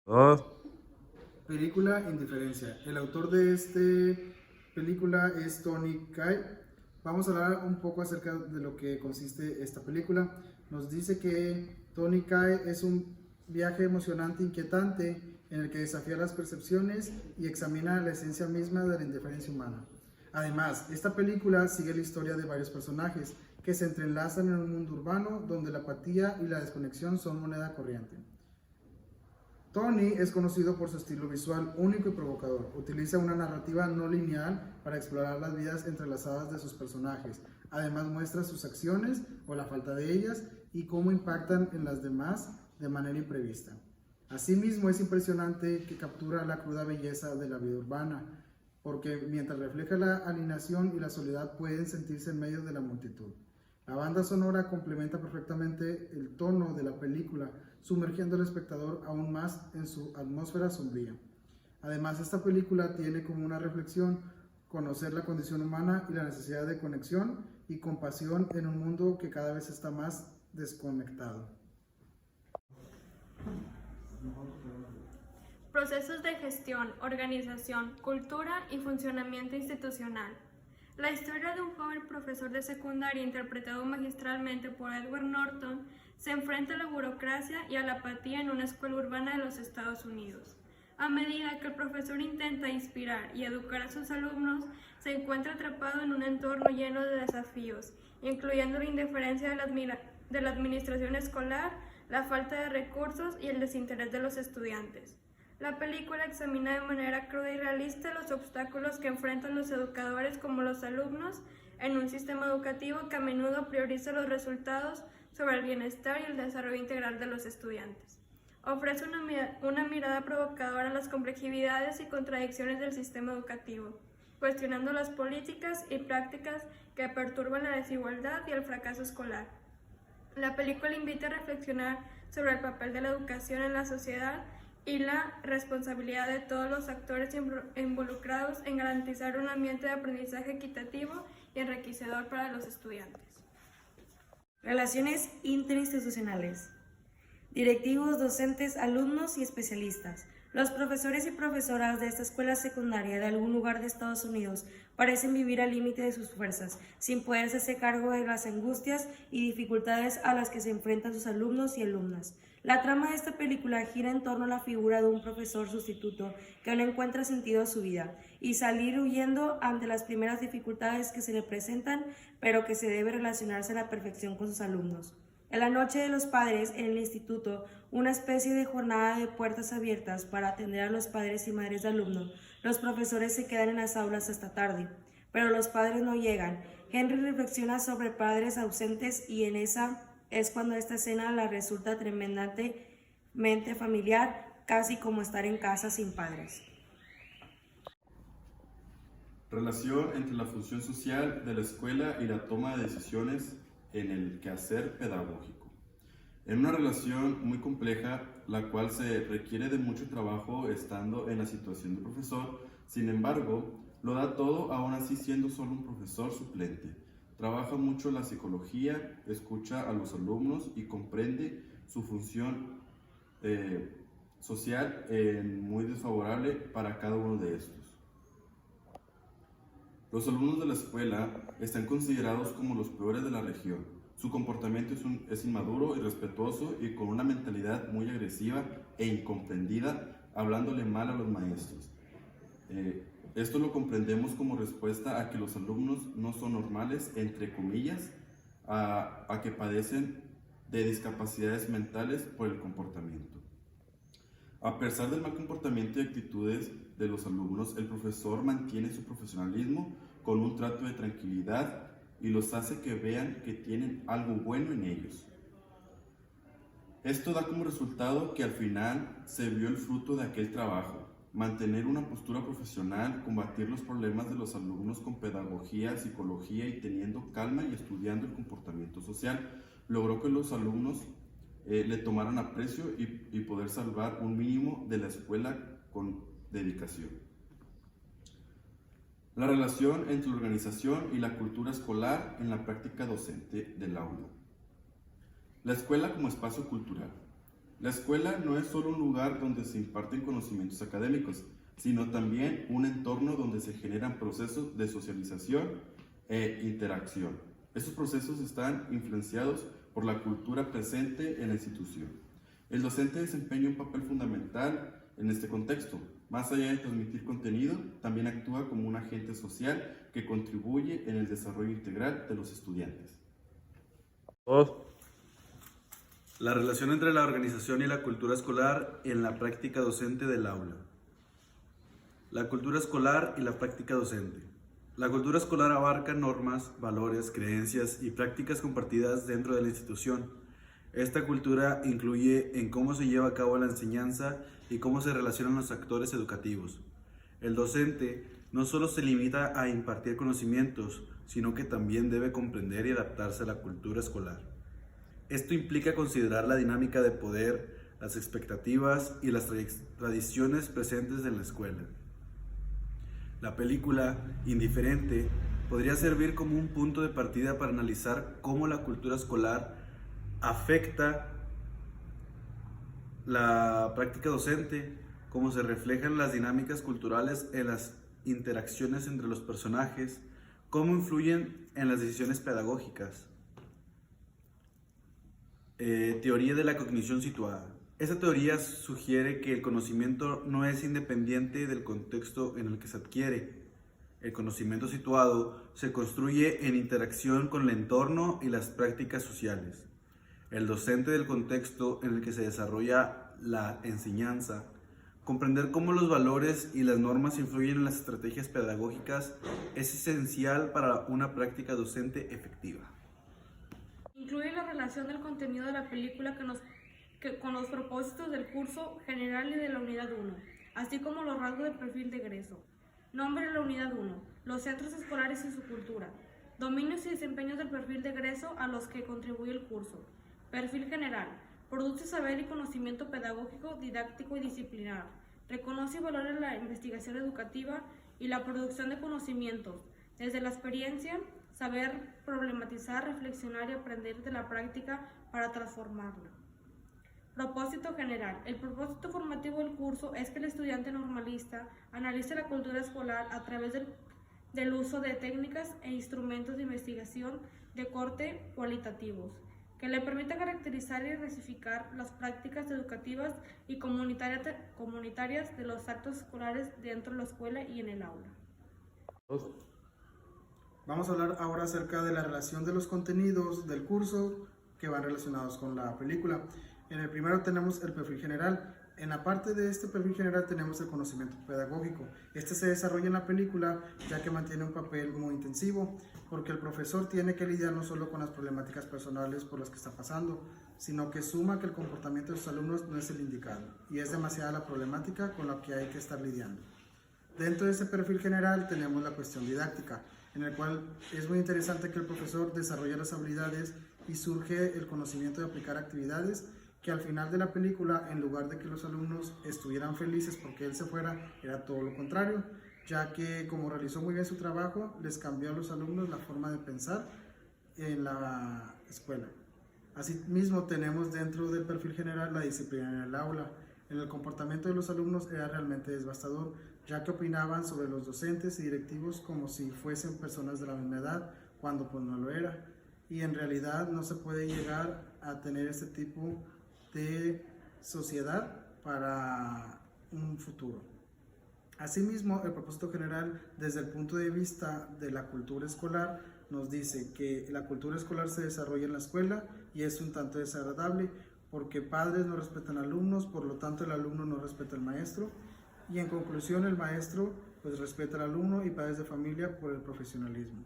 Dos. Película Indiferencia. El autor de esta película es Tony Kai. Vamos a hablar un poco acerca de lo que consiste esta película. Nos dice que Tony Kai es un viaje emocionante e inquietante en el que desafía las percepciones y examina la esencia misma de la indiferencia humana. Además, esta película sigue la historia de varios personajes que se entrelazan en un mundo urbano donde la apatía y la desconexión son moneda corriente. Tony es conocido por su estilo visual único y provocador. Utiliza una narrativa no lineal para explorar las vidas entrelazadas de sus personajes. Además muestra sus acciones o la falta de ellas y cómo impactan en las demás de manera imprevista. Asimismo, es impresionante que captura la cruda belleza de la vida urbana, porque mientras refleja la alienación y la soledad pueden sentirse en medio de la multitud. La banda sonora complementa perfectamente el tono de la película, sumergiendo al espectador aún más en su atmósfera sombría. Además, esta película tiene como una reflexión conocer la condición humana y la necesidad de conexión y compasión en un mundo que cada vez está más desconectado. Procesos de gestión, organización, cultura y funcionamiento institucional. La historia de un joven profesor de secundaria interpretado magistralmente por Edward Norton se enfrenta a la burocracia y a la apatía en una escuela urbana de los Estados Unidos. A medida que el profesor intenta inspirar y educar a sus alumnos, se encuentra atrapado en un entorno lleno de desafíos, incluyendo la indiferencia de la administración escolar, la falta de recursos y el desinterés de los estudiantes. La película examina de manera cruda y realista los obstáculos que enfrentan los educadores como los alumnos en un sistema educativo que a menudo prioriza los resultados sobre el bienestar y el desarrollo integral de los estudiantes. Ofrece una mirada provocadora a las complejidades y contradicciones del sistema educativo, cuestionando las políticas y prácticas que perturban la desigualdad y el fracaso escolar. La película invita a reflexionar sobre el papel de la educación en la sociedad y la responsabilidad de todos los actores involucrados en garantizar un ambiente de aprendizaje equitativo y enriquecedor para los estudiantes. Relaciones interinstitucionales. Directivos, docentes, alumnos y especialistas. Los profesores y profesoras de esta escuela secundaria de algún lugar de Estados Unidos parecen vivir al límite de sus fuerzas, sin poder hacerse cargo de las angustias y dificultades a las que se enfrentan sus alumnos y alumnas. La trama de esta película gira en torno a la figura de un profesor sustituto que no encuentra sentido a su vida y salir huyendo ante las primeras dificultades que se le presentan, pero que se debe relacionarse a la perfección con sus alumnos. En la noche de los padres, en el instituto, una especie de jornada de puertas abiertas para atender a los padres y madres de alumnos, los profesores se quedan en las aulas hasta tarde, pero los padres no llegan. Henry reflexiona sobre padres ausentes y en esa es cuando esta escena le resulta tremendamente familiar, casi como estar en casa sin padres. Relación entre la función social de la escuela y la toma de decisiones en el quehacer pedagógico. En una relación muy compleja, la cual se requiere de mucho trabajo estando en la situación de profesor, sin embargo, lo da todo aún así siendo solo un profesor suplente. Trabaja mucho la psicología, escucha a los alumnos y comprende su función social muy desfavorable para cada uno de estos. Los alumnos de la escuela están considerados como los peores de la región. Su comportamiento es inmaduro, irrespetuoso y con una mentalidad muy agresiva e incomprendida, hablándole mal a los maestros. Esto lo comprendemos como respuesta a que los alumnos no son normales, entre comillas, a que padecen de discapacidades mentales por el comportamiento. A pesar del mal comportamiento y actitudes de los alumnos, el profesor mantiene su profesionalismo con un trato de tranquilidad y los hace que vean que tienen algo bueno en ellos. Esto da como resultado que al final se vio el fruto de aquel trabajo: mantener una postura profesional, combatir los problemas de los alumnos con pedagogía, psicología y teniendo calma y estudiando el comportamiento social, logró que los alumnos le tomaran aprecio y poder salvar un mínimo de la escuela con dedicación. La relación entre la organización y la cultura escolar en la práctica docente del aula. La escuela como espacio cultural. La escuela no es solo un lugar donde se imparten conocimientos académicos, sino también un entorno donde se generan procesos de socialización e interacción. Estos procesos están influenciados por la cultura presente en la institución. El docente desempeña un papel fundamental en este contexto. Más allá de transmitir contenido, también actúa como un agente social que contribuye en el desarrollo integral de los estudiantes. La relación entre la organización y la cultura escolar en la práctica docente del aula. La cultura escolar y la práctica docente. La cultura escolar abarca normas, valores, creencias y prácticas compartidas dentro de la institución. Esta cultura incluye en cómo se lleva a cabo la enseñanza y cómo se relacionan los actores educativos. El docente no solo se limita a impartir conocimientos, sino que también debe comprender y adaptarse a la cultura escolar. Esto implica considerar la dinámica de poder, las expectativas y las tradiciones presentes en la escuela. La película Indiferente podría servir como un punto de partida para analizar cómo la cultura escolar afecta la práctica docente, cómo se reflejan las dinámicas culturales en las interacciones entre los personajes, cómo influyen en las decisiones pedagógicas. Teoría de la cognición situada. Esta teoría sugiere que el conocimiento no es independiente del contexto en el que se adquiere. El conocimiento situado se construye en interacción con el entorno y las prácticas sociales. El docente del contexto en el que se desarrolla la enseñanza, comprender cómo los valores y las normas influyen en las estrategias pedagógicas es esencial para una práctica docente efectiva. Incluye la relación del contenido de la película con los propósitos del curso general y de la unidad 1, así como los rasgos del perfil de egreso. Nombre de la unidad 1, los centros escolares y su cultura. Dominios y desempeños del perfil de egreso a los que contribuye el curso. Perfil general, produce saber y conocimiento pedagógico, didáctico y disciplinar. Reconoce y valora la investigación educativa y la producción de conocimientos, desde la experiencia, saber problematizar, reflexionar y aprender de la práctica para transformarla. Propósito general. El propósito formativo del curso es que el estudiante normalista analice la cultura escolar a través del uso de técnicas e instrumentos de investigación de corte cualitativos, que le permita caracterizar y clasificar las prácticas educativas y comunitarias de los actos escolares dentro de la escuela y en el aula. Vamos a hablar ahora acerca de la relación de los contenidos del curso que van relacionados con la película. En el primero tenemos el perfil general. En la parte de este perfil general tenemos el conocimiento pedagógico. Este se desarrolla en la película ya que mantiene un papel muy intensivo, porque el profesor tiene que lidiar no solo con las problemáticas personales por las que está pasando, sino que suma que el comportamiento de sus alumnos no es el indicado y es demasiada la problemática con la que hay que estar lidiando. Dentro de ese perfil general tenemos la cuestión didáctica, en el cual es muy interesante que el profesor desarrolle las habilidades y surge el conocimiento de aplicar actividades que al final de la película, en lugar de que los alumnos estuvieran felices porque él se fuera, era todo lo contrario, ya que como realizó muy bien su trabajo, les cambió a los alumnos la forma de pensar en la escuela. Asimismo, tenemos dentro del perfil general la disciplina en el aula. En el comportamiento de los alumnos era realmente devastador, ya que opinaban sobre los docentes y directivos como si fuesen personas de la misma edad, cuando pues no lo era. Y en realidad no se puede llegar a tener este tipo de sociedad para un futuro. Asimismo, el propósito general desde el punto de vista de la cultura escolar nos dice que la cultura escolar se desarrolla en la escuela y es un tanto desagradable porque padres no respetan alumnos, por lo tanto el alumno no respeta al maestro y en conclusión el maestro pues respeta al alumno y padres de familia por el profesionalismo.